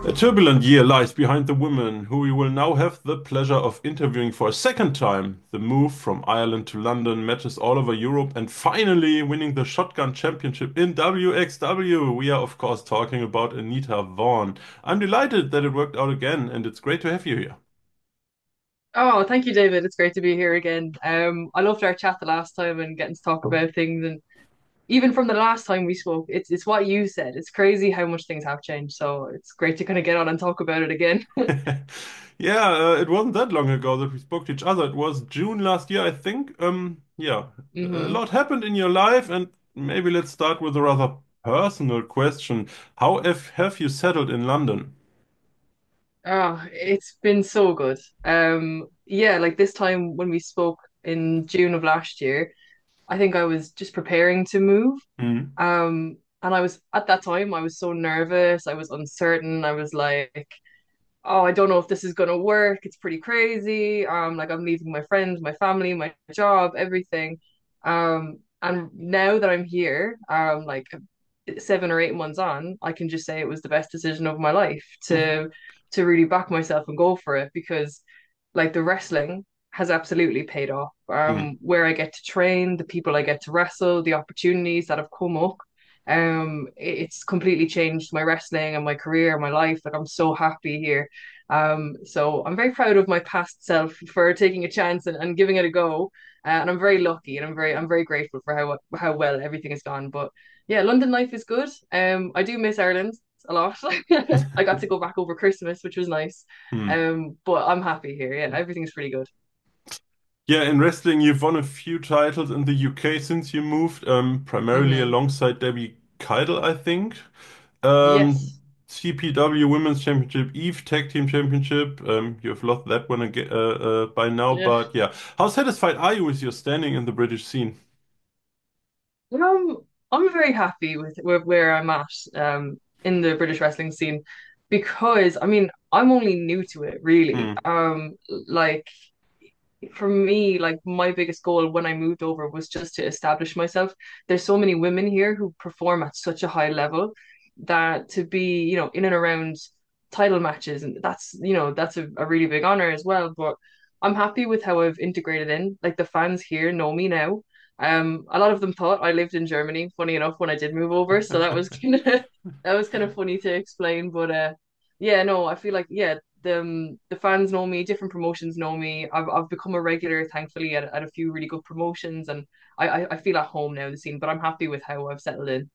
A turbulent year lies behind the women who we will now have the pleasure of interviewing for a second time. The move from Ireland to London, matches all over Europe, and finally winning the Shotgun Championship in wXw. We are, of course, talking about Anita Vaughan. I'm delighted that it worked out again, and it's great to have you here. Oh, thank you, David. It's great to be here again. I loved our chat the last time and getting to talk about things. And even from the last time we spoke, it's what you said. It's crazy how much things have changed. So it's great to kind of get on and talk about it again. Yeah, it wasn't that long ago that we spoke to each other. It was June last year, I think. Yeah, a hmm lot happened in your life, and maybe let's start with a rather personal question. How have you settled in London? Oh, it's been so good. Yeah, like this time when we spoke in June of last year, I think I was just preparing to move. Hmm. And I was at that time, I was so nervous. I was uncertain. I was like, oh, I don't know if this is gonna work. It's pretty crazy. Like I'm leaving my friends, my family, my job, everything. And now that I'm here, like 7 or 8 months on, I can just say it was the best decision of my life to really back myself and go for it because like the wrestling has absolutely paid off. Hmm. Where I get to train, the people I get to wrestle, the opportunities that have come up. It's completely changed my wrestling and my career and my life. Like I'm so happy here. So I'm very proud of my past self for taking a chance and giving it a go. And I'm very lucky and I'm very grateful for how well everything has gone. But yeah, London life is good. I do miss Ireland a lot. I got to go back over Christmas, which was nice. Hmm. But I'm happy here. Yeah, everything's pretty good. Yeah, in wrestling, you've won a few titles in the UK since you moved, primarily hmm alongside Debbie Keidel, I think. Um, Yes. CPW Women's Championship, Eve Tag Team Championship. You've lost that one again by now, Yeah. but yeah. How satisfied are you with your standing in the British scene? Um, I'm very happy with where I'm at in the British wrestling scene because I mean I'm only new to it really. Hmm. Like for me, like my biggest goal when I moved over was just to establish myself. There's so many women here who perform at such a high level that to be, in and around title matches, and that's a really big honor as well. But I'm happy with how I've integrated in. Like the fans here know me now. A lot of them thought I lived in Germany, funny enough, when I did move over. So that was kind of that was kind of funny to explain. But yeah, no, I feel like yeah, the fans know me, different promotions know me. I've become a regular, thankfully, at a few really good promotions, and I feel at home now in the scene. But I'm happy with how I've settled in.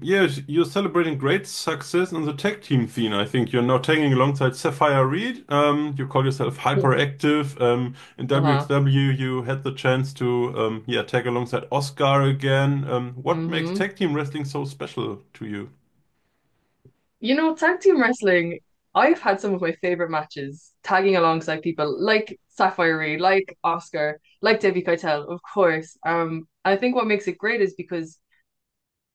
Yes, you're celebrating great success in the tag team scene. I think you're now tagging alongside Sapphire Reed. You call yourself hyperactive. In Uh-huh. WXW, you had the chance to yeah, tag alongside Oscar again. What makes hmm tag team wrestling so special to you? Tag team wrestling, I've had some of my favorite matches tagging alongside people like Sapphire Reed, like Oscar, like Debbie Keitel, of course. I think what makes it great is because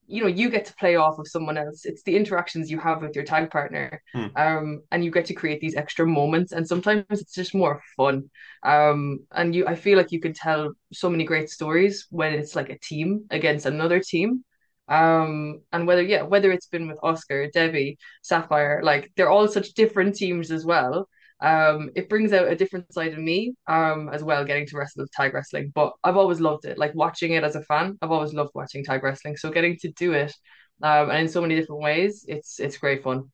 you get to play off of someone else. It's the interactions you have with your tag partner. Hmm. And you get to create these extra moments, and sometimes it's just more fun. And I feel like you can tell so many great stories when it's like a team against another team. And whether it's been with Oscar, Debbie, Sapphire, like they're all such different teams as well. It brings out a different side of me, as well, getting to wrestle tag wrestling. But I've always loved it, like watching it as a fan. I've always loved watching tag wrestling. So getting to do it, and in so many different ways, it's great fun.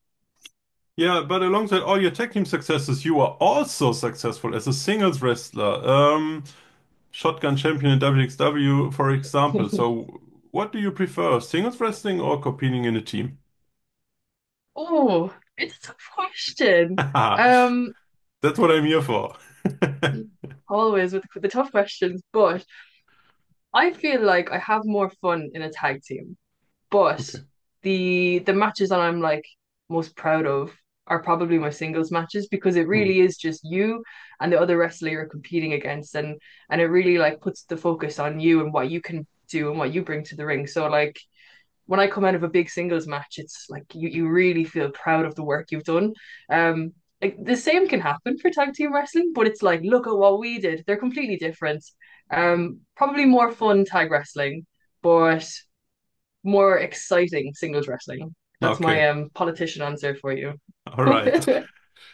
Yeah, but alongside all your tag team successes, you are also successful as a singles wrestler. Shotgun champion in WXW, for example. So, what do you prefer, singles wrestling or competing in a team? Oh, it's a tough question. Um, That's what I'm here for. Always with the tough questions, but I feel like I have more fun in a tag team. But Okay. the matches that I'm like most proud of are probably my singles matches because it Hmm. really is just you and the other wrestler you're competing against, and it really like puts the focus on you and what you can do and what you bring to the ring. So like when I come out of a big singles match, it's like you really feel proud of the work you've done. Um, like the same can happen for tag team wrestling, but it's like, look at what we did. They're completely different. Probably more fun tag wrestling, but more exciting singles wrestling. That's Okay. my politician answer for you. All right.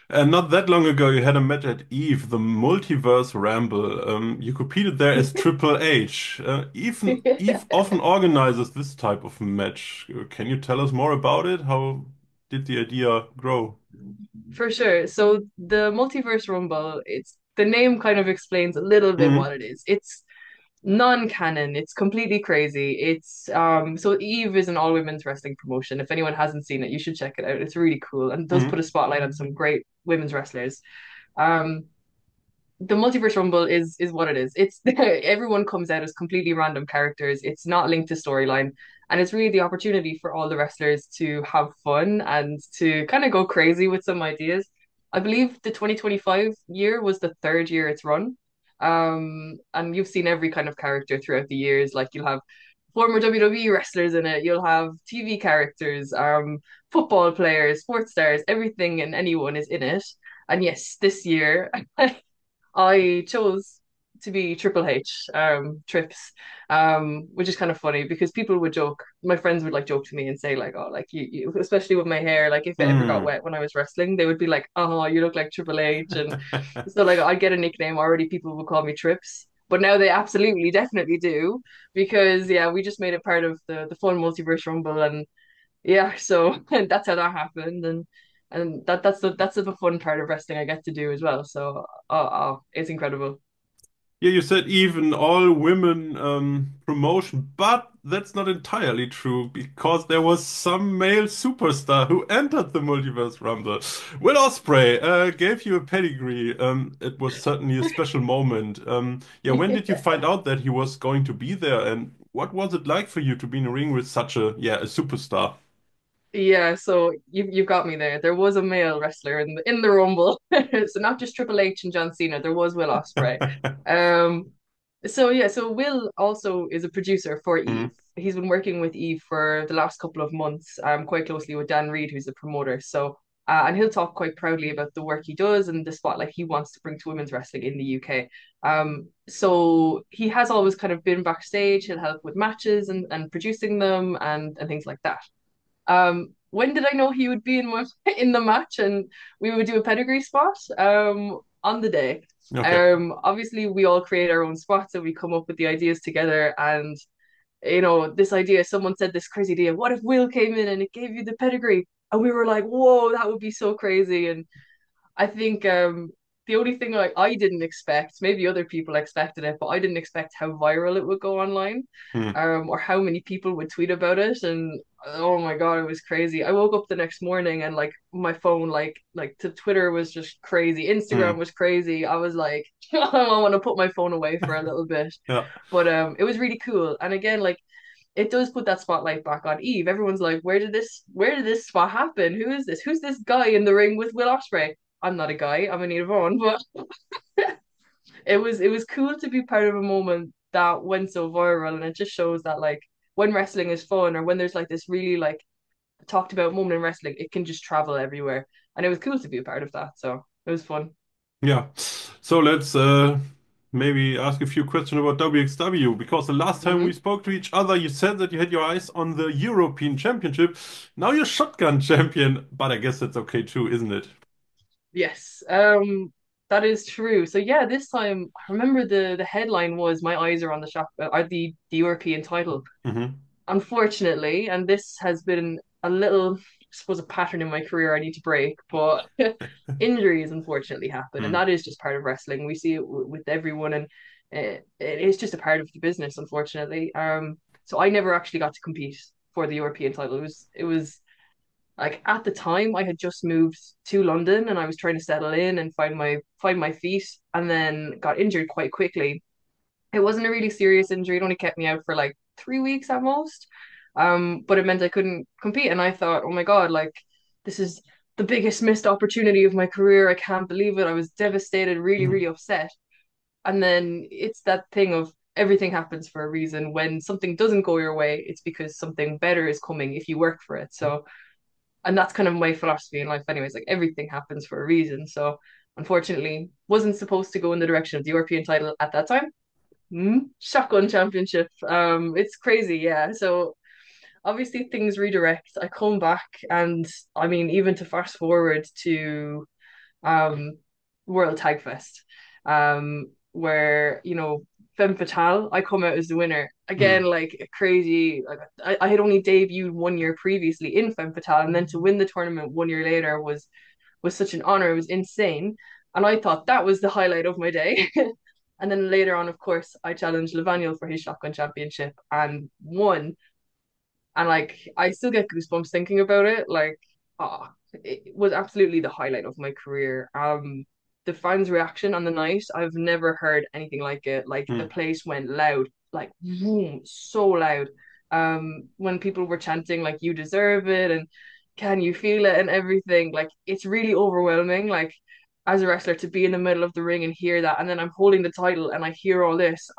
And not that long ago, you had a match at Eve, the Multiverse Ramble. You competed there as Triple H. Even Eve often organizes this type of match. Can you tell us more about it? How did the idea grow? For sure. So the Multiverse Rumble, it's the name kind of explains a little bit what Hmm. it is. It's non-canon. It's completely crazy. It's so Eve is an all-women's wrestling promotion. If anyone hasn't seen it, you should check it out. It's really cool and does put Hmm. a spotlight on some great women's wrestlers. Um the Multiverse Rumble is what it is. It's everyone comes out as completely random characters. It's not linked to storyline, and it's really the opportunity for all the wrestlers to have fun and to kind of go crazy with some ideas. I believe the 2025 year was the third year it's run. And you've seen every kind of character throughout the years. Like you'll have former WWE wrestlers in it, you'll have TV characters, football players, sports stars, everything and anyone is in it. And yes, this year I chose to be Triple H, Trips, which is kind of funny because people would joke, my friends would like joke to me and say like, oh, like especially with my hair, like if it ever got Hmm. wet when I was wrestling, they would be like, oh, you look like Triple H, and so like I'd get a nickname already. People would call me Trips, but now they absolutely, definitely do because yeah, we just made it part of the fun multiverse rumble, and yeah, so that's how that happened, and that's the fun part of wrestling I get to do as well. So it's incredible. Yeah, you said even all women promotion, but that's not entirely true because there was some male superstar who entered the Multiverse Rumble. Will Ospreay gave you a pedigree. It was certainly a special moment. Yeah, when did you find out that he was going to be there, and what was it like for you to be in a ring with such a superstar? Yeah, so you've got me there. There was a male wrestler in the Rumble, so not just Triple H and John Cena. There was Will Ospreay. Um, so yeah, so Will also is a producer for Eve. Mm, He's been working with Eve for the last couple of months, quite closely with Dan Reed, who's a promoter. So and he'll talk quite proudly about the work he does and the spotlight he wants to bring to women's wrestling in the UK. So he has always kind of been backstage. He'll help with matches and producing them and things like that. When did I know he would be in in the match and we would do a pedigree spot? On the day. okay. Obviously we all create our own spots and we come up with the ideas together. And this idea, someone said this crazy idea. What if Will came in and it gave you the pedigree? And we were like, whoa, that would be so crazy. And I think the only thing I didn't expect, maybe other people expected it, but I didn't expect how viral it would go online, Mm, or how many people would tweet about it. And oh my God, it was crazy. I woke up the next morning and like my phone, like to Twitter was just crazy. Instagram mm, was crazy. I was like, I want to put my phone away for a little bit. yeah. But it was really cool. And again, like it does put that spotlight back on Eve. Everyone's like, where did this spot happen? Who is this? Who's this guy in the ring with Will Ospreay? I'm not a guy, I'm Anita Vaughan, but it was cool to be part of a moment that went so viral, and it just shows that like when wrestling is fun or when there's like this really like talked about moment in wrestling, it can just travel everywhere. And it was cool to be a part of that. So it was fun. Yeah. So let's maybe ask a few questions about wXw because the last time we Hmm. spoke to each other, you said that you had your eyes on the European Championship. Now you're shotgun champion, but I guess that's okay too, isn't it? Yes, that is true. So yeah, this time I remember the headline was "My eyes are on the shop," are the European title. Hmm. Unfortunately, and this has been a little, I suppose, a pattern in my career I need to break, but injuries unfortunately happen, and Mm. that is just part of wrestling. We see it with everyone, and it is just a part of the business, unfortunately. So I never actually got to compete for the European title. It was like at the time I had just moved to London and I was trying to settle in and find my feet, and then got injured quite quickly. It wasn't a really serious injury. It only kept me out for like 3 weeks at most. But it meant I couldn't compete. And I thought, oh my God, like this is the biggest missed opportunity of my career. I can't believe it. I was devastated, really, Mm. really upset. And then it's that thing of everything happens for a reason. When something doesn't go your way, it's because something better is coming if you work for it. So, and that's kind of my philosophy in life, anyways. Like everything happens for a reason. So, unfortunately, wasn't supposed to go in the direction of the European title at that time. Shotgun championship. It's crazy, yeah. So obviously things redirect. I come back and I mean, even to fast forward to um World Tag Fest, where Femme Fatale, I come out as the winner. Again, Mm. like crazy. Like I had only debuted 1 year previously in Femme Fatale, and then to win the tournament 1 year later was such an honor. It was insane. And I thought that was the highlight of my day. And then later on, of course, I challenged Levaniel for his shotgun championship and won. And like I still get goosebumps thinking about it. Like, ah, it was absolutely the highlight of my career. The fans' reaction on the night, I've never heard anything like it. Like the Mm. place went loud, like boom, so loud. When people were chanting like "You deserve it" and "Can you feel it" and everything, like it's really overwhelming. Like as a wrestler to be in the middle of the ring and hear that, and then I'm holding the title and I hear all this,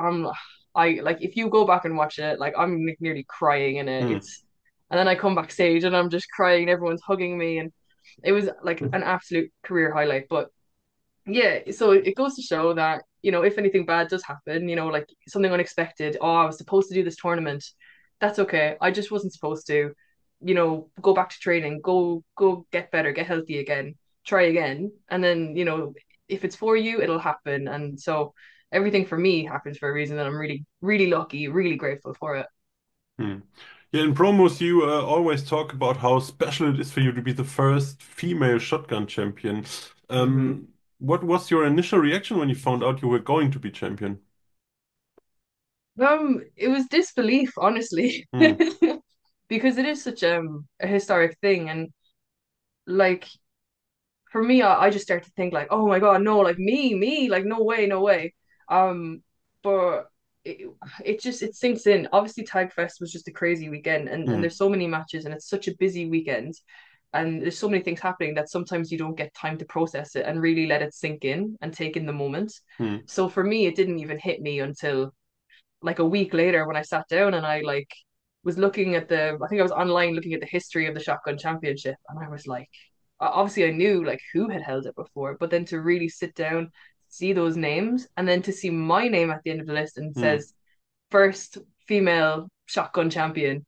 I like if you go back and watch it, like I'm nearly crying in it. Mm. It's and then I come backstage and I'm just crying and everyone's hugging me and it was like an absolute career highlight. But yeah, so it goes to show that, if anything bad does happen, like something unexpected, oh, I was supposed to do this tournament. That's okay. I just wasn't supposed to, go back to training, go get better, get healthy again, try again. And then, if it's for you, it'll happen. And so everything for me happens for a reason and I'm really, really lucky, really grateful for it. Mm. Yeah, in promos, you always talk about how special it is for you to be the first female shotgun champion. Hmm. What was your initial reaction when you found out you were going to be champion? It was disbelief, honestly, Mm. because it is such a historic thing, and like for me, I just start to think like, oh my God, no, like me, like no way, no way. But it, it sinks in. Obviously, Tag Fest was just a crazy weekend, and Mm. there's so many matches, and it's such a busy weekend, and there's so many things happening that sometimes you don't get time to process it and really let it sink in and take in the moment. Mm. So for me, it didn't even hit me until like a week later when I sat down and I like was looking at I think I was online looking at the history of the Shotgun Championship, and I was like, obviously I knew like who had held it before, but then to really sit down, see those names, and then to see my name at the end of the list and Mm. says first female shotgun champion.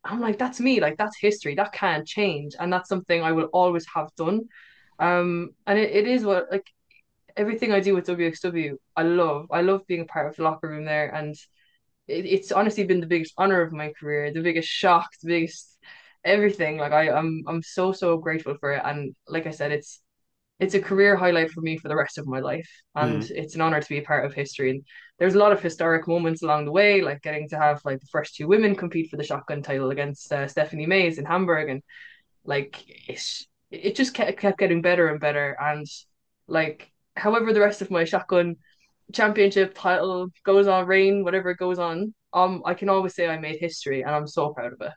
I'm like, that's me, like that's history, that can't change, and that's something I will always have done. And it is what like everything I do with wXw, I love being a part of the locker room there, and it's honestly been the biggest honor of my career, the biggest shock, the biggest everything. Like I'm so grateful for it, and like I said, it's a career highlight for me for the rest of my life, and Mm. it's an honor to be a part of history. And there's a lot of historic moments along the way, like getting to have like the first two women compete for the shotgun title against Stephanie Mays in Hamburg, and like it just kept getting better and better, and like however the rest of my shotgun championship title goes on, reign, whatever goes on, I can always say I made history and I'm so proud of it.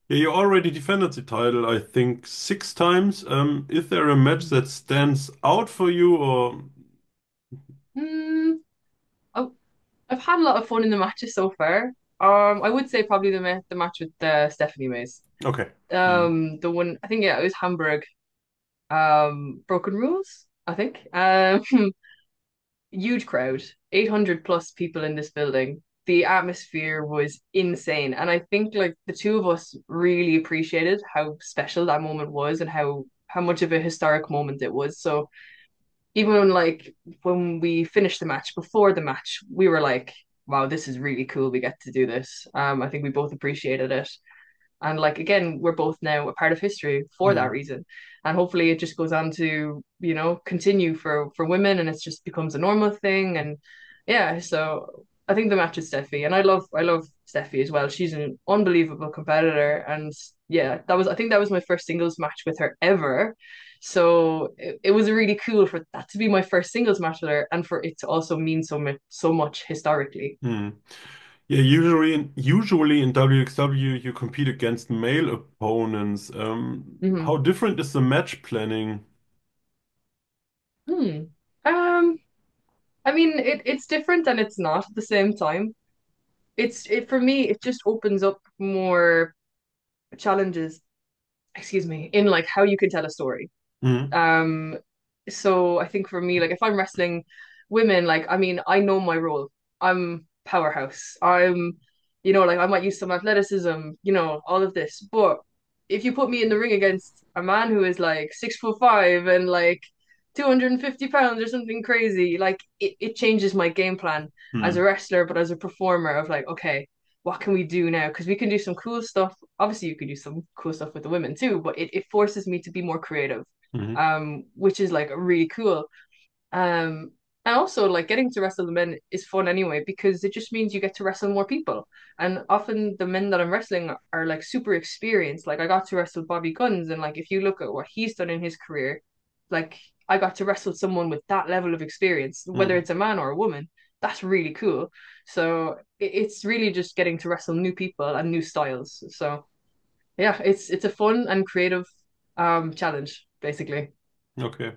Yeah, you already defended the title, I think, 6 times. Is there a match that stands out for you, or Hmm. I- I've had a lot of fun in the matches so far. I would say probably the match with Stephanie Mays. okay? Mm. The one I think, yeah, it was Hamburg. Broken Rules, I think. Huge crowd, 800 plus people in this building. The atmosphere was insane. And I think like the two of us really appreciated how special that moment was and how much of a historic moment it was. So even like when we finished the match, before the match, we were like, wow, this is really cool. We get to do this. I think we both appreciated it. And like again, we're both now a part of history for that Mm. reason. And hopefully it just goes on to, continue for women and it just becomes a normal thing. And yeah, so I think the match is Steffi. And I love Steffi as well. She's an unbelievable competitor. And yeah, I think that was my first singles match with her ever. So it was really cool for that to be my first singles match with her and for it to also mean so much historically. Mm. Yeah, usually in WXW you compete against male opponents. How Hmm. different is the match planning? Hmm. Um, I mean, it's different and it's not at the same time. It for me, it just opens up more challenges, excuse me, in like how you can tell a story. Mm. Um, so I think for me, like if I'm wrestling women, like I mean, I know my role. I'm powerhouse. I'm Like I might use some athleticism, all of this. But if you put me in the ring against a man who is like 6'5" and like 250 pounds or something crazy, like it changes my game plan as a Hmm. wrestler, but as a performer of like, okay, what can we do now? Because we can do some cool stuff. Obviously, you could do some cool stuff with the women too, but it forces me to be more creative, Hmm. which is like really cool. Um, and also like getting to wrestle the men is fun anyway because it just means you get to wrestle more people. And often the men that I'm wrestling are like super experienced. Like I got to wrestle Bobby Guns, and like if you look at what he's done in his career, like I got to wrestle someone with that level of experience, whether Hmm. it's a man or a woman. That's really cool. So it's really just getting to wrestle new people and new styles. So yeah, it's a fun and creative challenge, basically. Okay.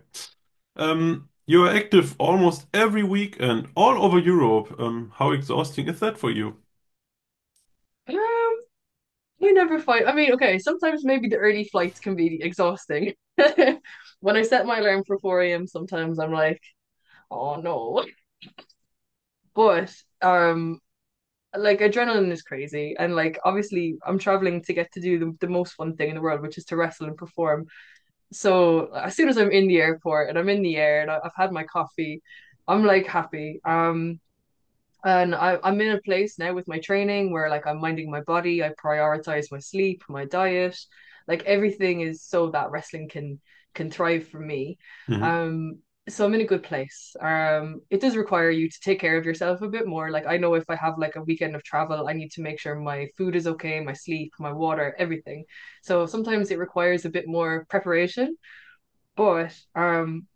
You are active almost every week and all over Europe. How exhausting is that for you? Um, You never fight. I mean, okay, sometimes maybe the early flights can be exhausting. When I set my alarm for 4 a.m., sometimes I'm like, oh no. But like adrenaline is crazy. And like obviously I'm traveling to get to do the most fun thing in the world, which is to wrestle and perform. So as soon as I'm in the airport and I'm in the air and I've had my coffee, I'm like happy. And I'm in a place now with my training where like I'm minding my body, I prioritize my sleep, my diet, like everything is so that wrestling can thrive for me. Hmm. Um, so I'm in a good place. It does require you to take care of yourself a bit more. Like I know if I have like a weekend of travel, I need to make sure my food is okay, my sleep, my water, everything. So sometimes it requires a bit more preparation. But I'm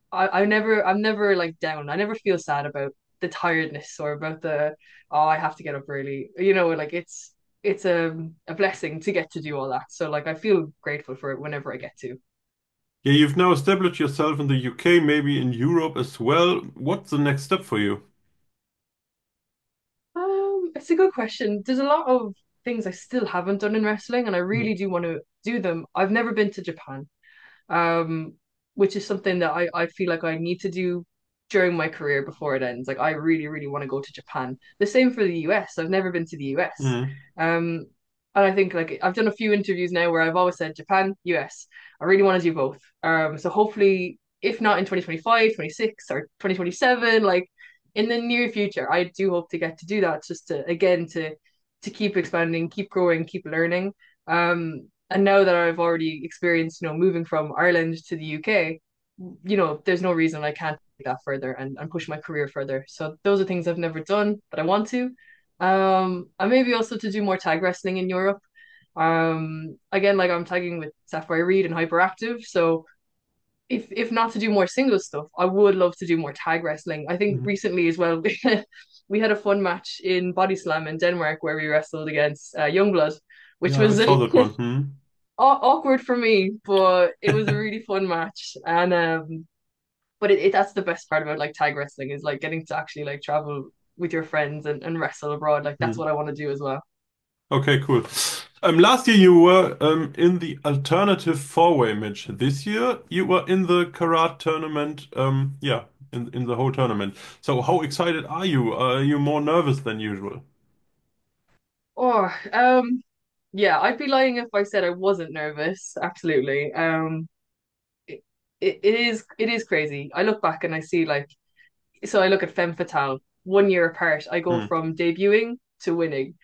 never like down. I never feel sad about the tiredness or about the I have to get up early. Like it's a blessing to get to do all that. So like I feel grateful for it whenever I get to. Yeah, you've now established yourself in the UK, maybe in Europe as well. What's the next step for you? It's a good question. There's a lot of things I still haven't done in wrestling, and I Hmm. really do want to do them. I've never been to Japan. um, which is something that I feel like I need to do during my career before it ends. Like I really, really want to go to Japan. The same for the US. I've never been to the US. Hmm. Um, and I think like I've done a few interviews now where I've always said Japan, US. I really want to do both. So hopefully, if not in 2025, 26, or 2027, like in the near future, I do hope to get to do that just to again to keep expanding, keep growing, keep learning. And now that I've already experienced, moving from Ireland to the UK, there's no reason I can't take that further and push my career further. So those are things I've never done, but I want to. And maybe also to do more tag wrestling in Europe. Again, like I'm tagging with Sapphire Reed and Hyperactive. So if not to do more singles stuff, I would love to do more tag wrestling. I think Hmm. recently as well, we had a fun match in Body Slam in Denmark where we wrestled against Youngblood, which Yeah, I was saw that one. Hmm. awkward for me, but it was a really fun match. And but that's the best part about like tag wrestling is like getting to actually like travel with your friends and wrestle abroad. Like that's Hmm. what I want to do as well. Okay, cool. Last year you were in the alternative four-way match. This year you were in the Carat tournament. Yeah, in the whole tournament. So how excited are you? Are you more nervous than usual? Oh, yeah, I'd be lying if I said I wasn't nervous. Absolutely. It, it is crazy. I look back and I see like so I look at Femme Fatale 1 year apart. I go Hmm. from debuting to winning.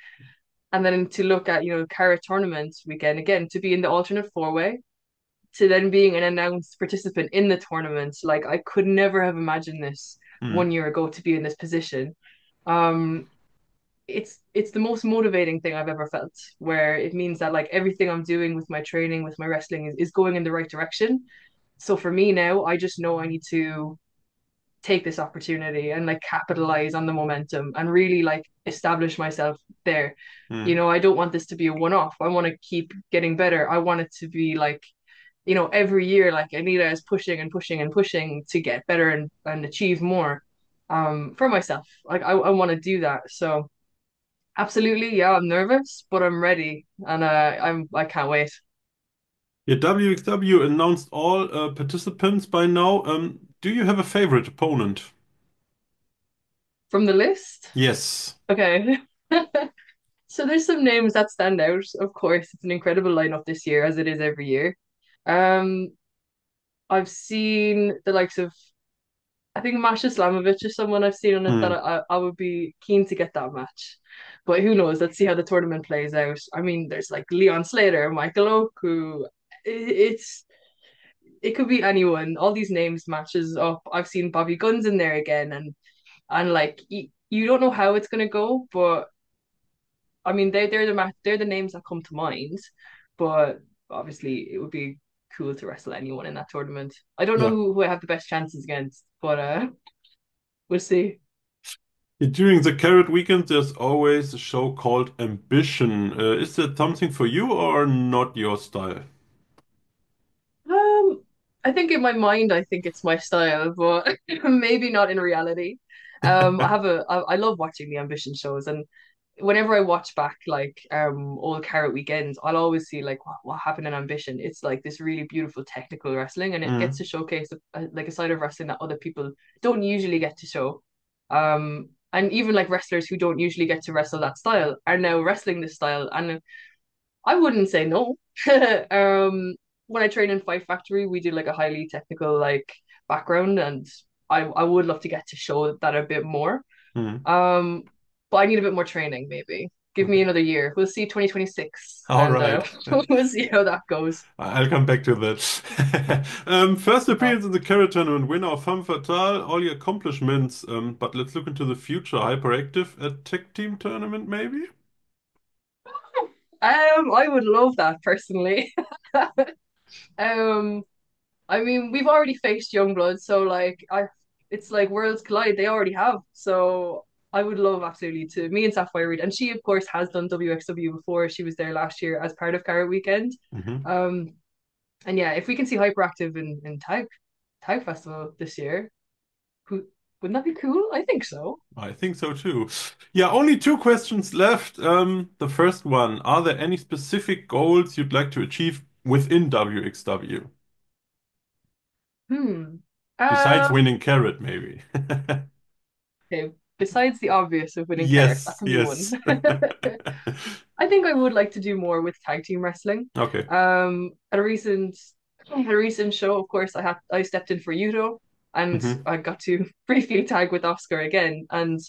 And then to look at, Carat tournament weekend again, to be in the alternate four-way, to then being an announced participant in the tournament. Like I could never have imagined this Hmm. 1 year ago to be in this position. Um, it's the most motivating thing I've ever felt, where it means that like everything I'm doing with my training, with my wrestling is going in the right direction. So for me now, I just know I need to take this opportunity and like capitalize on the momentum and really like establish myself there. Hmm. I don't want this to be a one-off. I want to keep getting better. I want it to be like, every year like Anita is pushing and pushing and pushing to get better and achieve more for myself. Like I want to do that. So absolutely, yeah, I'm nervous, but I'm ready and I can't wait. Yeah, wXw announced all participants by now. Do you have a favorite opponent? From the list? Yes. Okay. So there's some names that stand out. Of course, it's an incredible lineup this year, as it is every year. Um, I've seen the likes of, I think Masha Slamovich is someone I've seen on it that Hmm. I would be keen to get that match. But who knows? Let's see how the tournament plays out. I mean, there's like Leon Slater, Michael Oak, who it's it could be anyone. All these names matches up. I've seen Bobby Guns in there again, and like you don't know how it's gonna go, but I mean they're the names that come to mind. But obviously, it would be cool to wrestle anyone in that tournament. I don't know Yeah. who I have the best chances against, but we'll see. During the Carrot weekend, there's always a show called Ambition. Is that something for you or not your style? Um, I think in my mind, I think it's my style, but maybe not in reality. I love watching the Ambition shows, and whenever I watch back like old Carrot weekends, I'll always see like what happened in Ambition. It's like this really beautiful technical wrestling, and it gets Hmm. to showcase like a side of wrestling that other people don't usually get to show. And even like wrestlers who don't usually get to wrestle that style are now wrestling this style, and I wouldn't say no. When I train in Fight Factory, we do like a highly technical like background, and I would love to get to show that a bit more. Hmm. Um, but I need a bit more training, maybe. Give me Okay. another year. We'll see 2026, All and right. we'll see how that goes. I'll come back to that. First Uh, appearance in the Carrot Tournament, winner of Femme Fatale, all your accomplishments. But let's look into the future. Hyperactive at Tech Team Tournament, maybe? I would love that personally. Um, I mean, we've already faced Youngblood, so it's like worlds collide. They already have, so I would love absolutely to me and Sapphire Reed, and she of course has done wXw before. She was there last year as part of Carrot Weekend. Hmm. Um, and yeah, if we can see Hyperactive in Tag Festival this year, who wouldn't that be cool? I think so. I think so too. Yeah, only two questions left. The first one, are there any specific goals you'd like to achieve within wXw? Hmm. Besides Um. winning Carrot, maybe. Okay. Besides the obvious of winning Carrot, that Yes, can be one. yes. I think I would like to do more with tag team wrestling. Okay. At a recent show, of course, I stepped in for Yuto, and Hmm. I got to briefly tag with Oscar again, and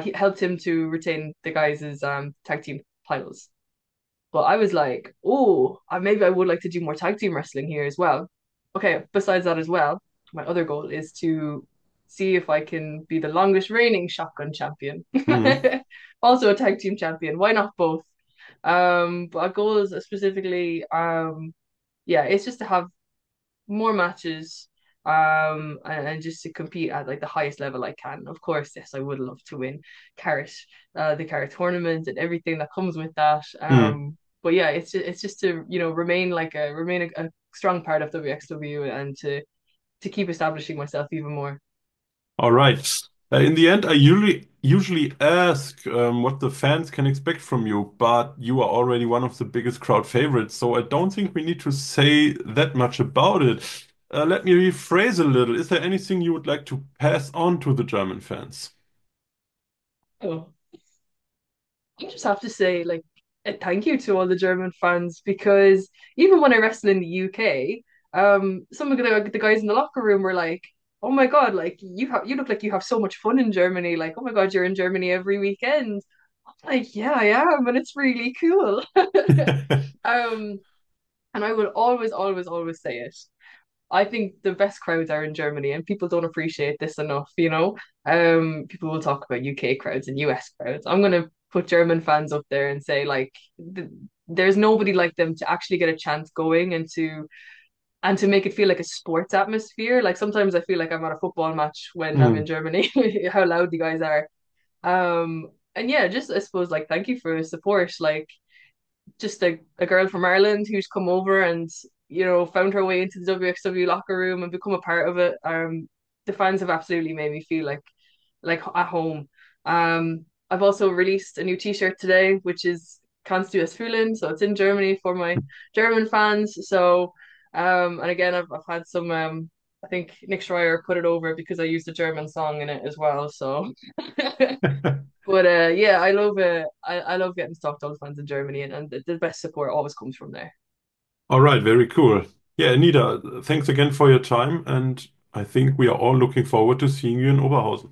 he helped him to retain the guys' tag team titles. But I was like, oh, maybe I would like to do more tag team wrestling here as well. Okay, besides that as well, my other goal is to see if I can be the longest reigning shotgun champion. Hmm. Also a tag team champion. Why not both? But our goal is specifically, yeah, it's just to have more matches, and just to compete at like the highest level I can. Of course, yes, I would love to win Carat, the Carat tournament and everything that comes with that. Hmm. But yeah, it's just to remain a strong part of wXw and to keep establishing myself even more. All right. In the end, I usually ask what the fans can expect from you, but you are already one of the biggest crowd favorites, so I don't think we need to say that much about it. Let me rephrase a little. Is there anything you would like to pass on to the German fans? Oh, I just have to say, like, a thank you to all the German fans because even when I wrestle in the UK, some of the guys in the locker room were like, "Oh my God, like you look like you have so much fun in Germany. Like, oh my God, you're in Germany every weekend." I'm like, "Yeah, I am, and it's really cool." Um, and I will always, always, always say it. I think the best crowds are in Germany, and people don't appreciate this enough, you know? People will talk about UK crowds and US crowds. I'm gonna put German fans up there and say like there's nobody like them to actually get a chance going and to make it feel like a sports atmosphere. Like sometimes I feel like I'm at a football match when I'm in Hmm. Germany, how loud the guys are. And yeah, just I suppose like thank you for the support. Like just a girl from Ireland who's come over and found her way into the WXW locker room and become a part of it. The fans have absolutely made me feel like at home. I've also released a new T-shirt today, which is Kannst du es fühlen? So it's in Germany for my German fans. So and again, I've had I think Nick Schreier put it over because I used a German song in it as well. So, but yeah, I love getting Stock Dog fans in Germany, and the best support always comes from there. All right, very cool. Yeah, Anita, thanks again for your time, and I think we are all looking forward to seeing you in Oberhausen.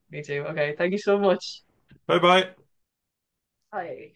Me too. Okay, thank you so much. Bye bye. Bye.